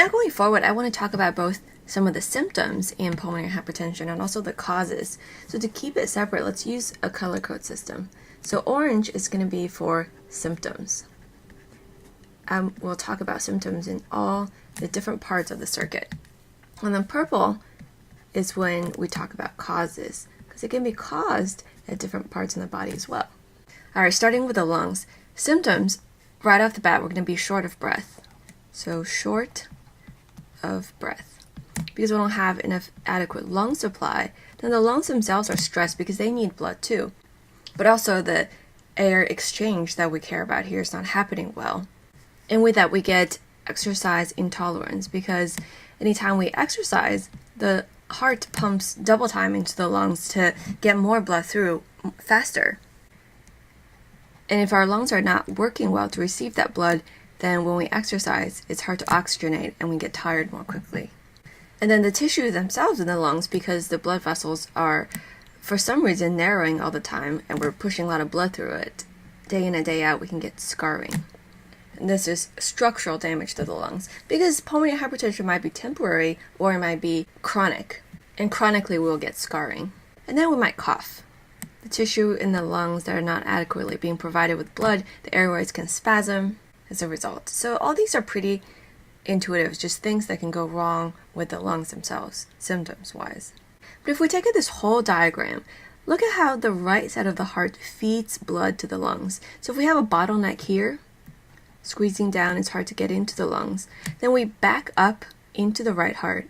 Now going forward, I want to talk about both some of the symptoms in pulmonary hypertension and also the causes. So to keep it separate, let's use a color code system. So orange is going to be for symptoms. We'll talk about symptoms in all the different parts of the circuit. And then purple is when we talk about causes, because it can be caused at different parts in the body as well. All right, starting with the lungs. Symptoms, right off the bat, we're going to be short of breath. So short of breath. Because we don't have enough adequate lung supply, then the lungs themselves are stressed because they need blood too. But also the air exchange that we care about here is not happening well. And with that, we get exercise intolerance, because anytime we exercise, the heart pumps double time into the lungs to get more blood through faster. And if our lungs are not working well to receive that blood, then when we exercise, it's hard to oxygenate and we get tired more quickly. And then the tissues themselves in the lungs, because the blood vessels are for some reason narrowing all the time and we're pushing a lot of blood through it, day in and day out, we can get scarring. And this is structural damage to the lungs, because pulmonary hypertension might be temporary or it might be chronic. And chronically we'll get scarring. And then we might cough. The tissue in the lungs that are not adequately being provided with blood, the airways can spasm as a result. So all these are pretty intuitive, just things that can go wrong with the lungs themselves, symptoms-wise. But if we take this whole diagram, look at how the right side of the heart feeds blood to the lungs. So if we have a bottleneck here, squeezing down, it's hard to get into the lungs. Then we back up into the right heart,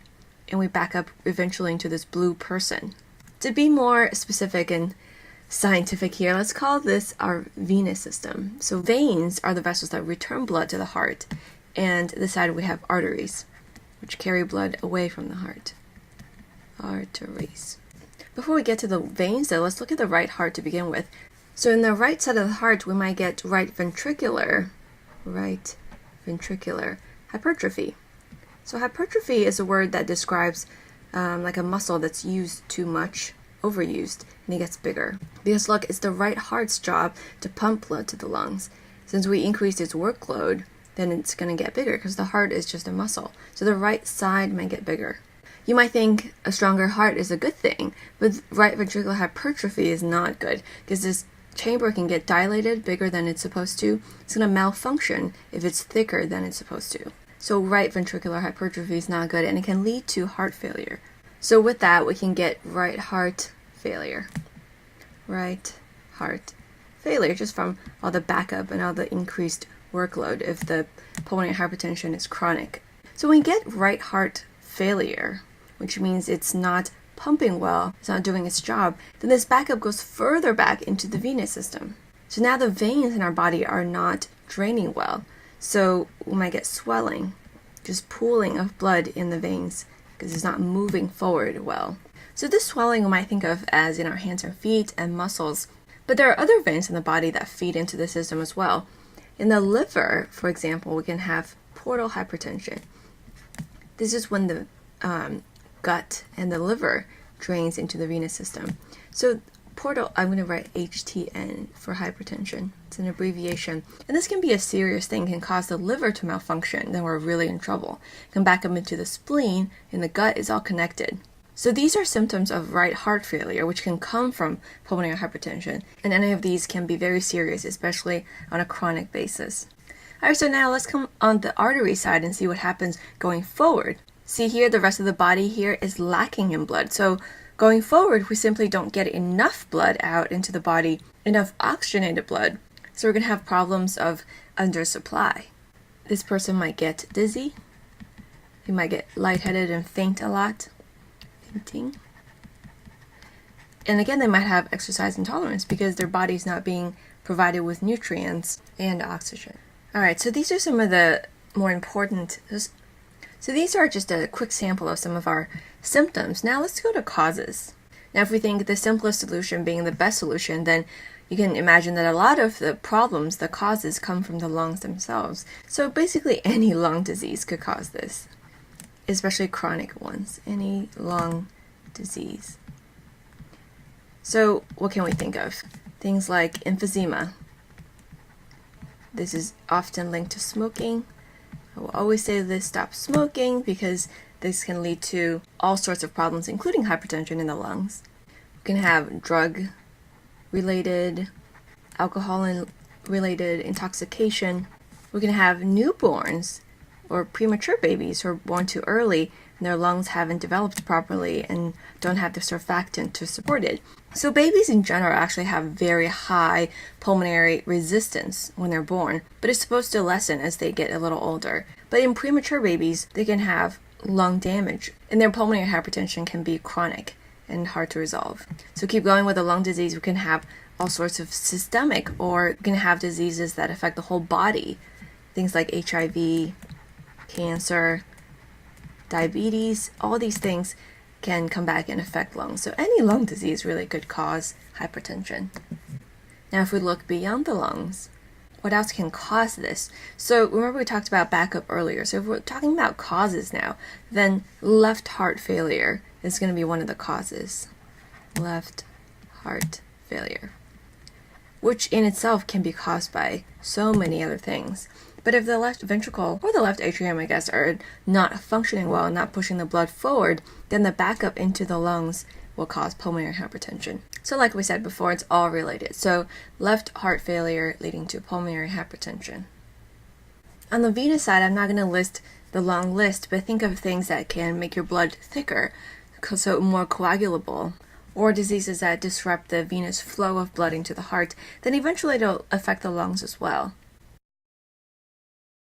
and we back up eventually into this blue person. To be more specific and scientific here, let's call this our venous system. So veins are the vessels that return blood to the heart, and this side we have arteries, which carry blood away from the heart. Arteries. Before we get to the veins though, let's look at the right heart to begin with. So in the right side of the heart, we might get right ventricular hypertrophy. So hypertrophy is a word that describes like a muscle that's used too much, overused, and it gets bigger. Because look, it's the right heart's job to pump blood to the lungs. Since we increase its workload, then it's going to get bigger because the heart is just a muscle. So the right side might get bigger. You might think a stronger heart is a good thing, but right ventricular hypertrophy is not good, because this chamber can get dilated bigger than it's supposed to. It's going to malfunction if it's thicker than it's supposed to. So right ventricular hypertrophy is not good, and it can lead to heart failure. So with that, we can get right heart failure. Right heart failure, just from all the backup and all the increased workload if the pulmonary hypertension is chronic. So when we get right heart failure, which means it's not pumping well, it's not doing its job, then this backup goes further back into the venous system. So now the veins in our body are not draining well. So we might get swelling, just pooling of blood in the veins because it's not moving forward well. So this swelling we might think of as in our hands and feet and muscles, but there are other veins in the body that feed into the system as well. In the liver, for example, we can have portal hypertension. This is when the gut and the liver drains into the venous system. So portal, I'm going to write HTN for hypertension. It's an abbreviation. And this can be a serious thing, can cause the liver to malfunction, then we're really in trouble. It can back up into the spleen, and the gut is all connected. So these are symptoms of right heart failure, which can come from pulmonary hypertension. And any of these can be very serious, especially on a chronic basis. All right, so now let's come on the artery side and see what happens going forward. See here, the rest of the body here is lacking in blood. So going forward, we simply don't get enough blood out into the body, enough oxygenated blood. So we're going to have problems of undersupply. This person might get dizzy. He might get lightheaded and faint a lot. Fainting. And again, they might have exercise intolerance because their body's not being provided with nutrients and oxygen. All right, so these are some of the more important. So these are just a quick sample of some of our symptoms. Now let's go to causes. Now if we think the simplest solution being the best solution, then you can imagine that a lot of the problems, the causes, come from the lungs themselves. So basically any lung disease could cause this, especially chronic ones, any lung disease. So what can we think of? Things like emphysema. This is often linked to smoking. I will always say this: stop smoking, because this can lead to all sorts of problems, including hypertension in the lungs. We can have drug-related, alcohol-related intoxication. We can have newborns or premature babies who are born too early and their lungs haven't developed properly and don't have the surfactant to support it. So babies in general actually have very high pulmonary resistance when they're born, but it's supposed to lessen as they get a little older. But in premature babies, they can have lung damage, and their pulmonary hypertension can be chronic and hard to resolve. So keep going with the lung disease. We can have all sorts of systemic, or we can have diseases that affect the whole body. Things like HIV, cancer, diabetes, all these things can come back and affect lungs. So any lung disease really could cause hypertension. Now if we look beyond the lungs, what else can cause this? So remember we talked about backup earlier. So if we're talking about causes now, then left heart failure is going to be one of the causes. Left heart failure, which in itself can be caused by so many other things. But if the left ventricle or the left atrium, I guess, are not functioning well and not pushing the blood forward, then the backup into the lungs will cause pulmonary hypertension. So like we said before, it's all related. So left heart failure leading to pulmonary hypertension. On the venous side, I'm not going to list the long list, but think of things that can make your blood thicker, so more coagulable, or diseases that disrupt the venous flow of blood into the heart, then eventually it'll affect the lungs as well.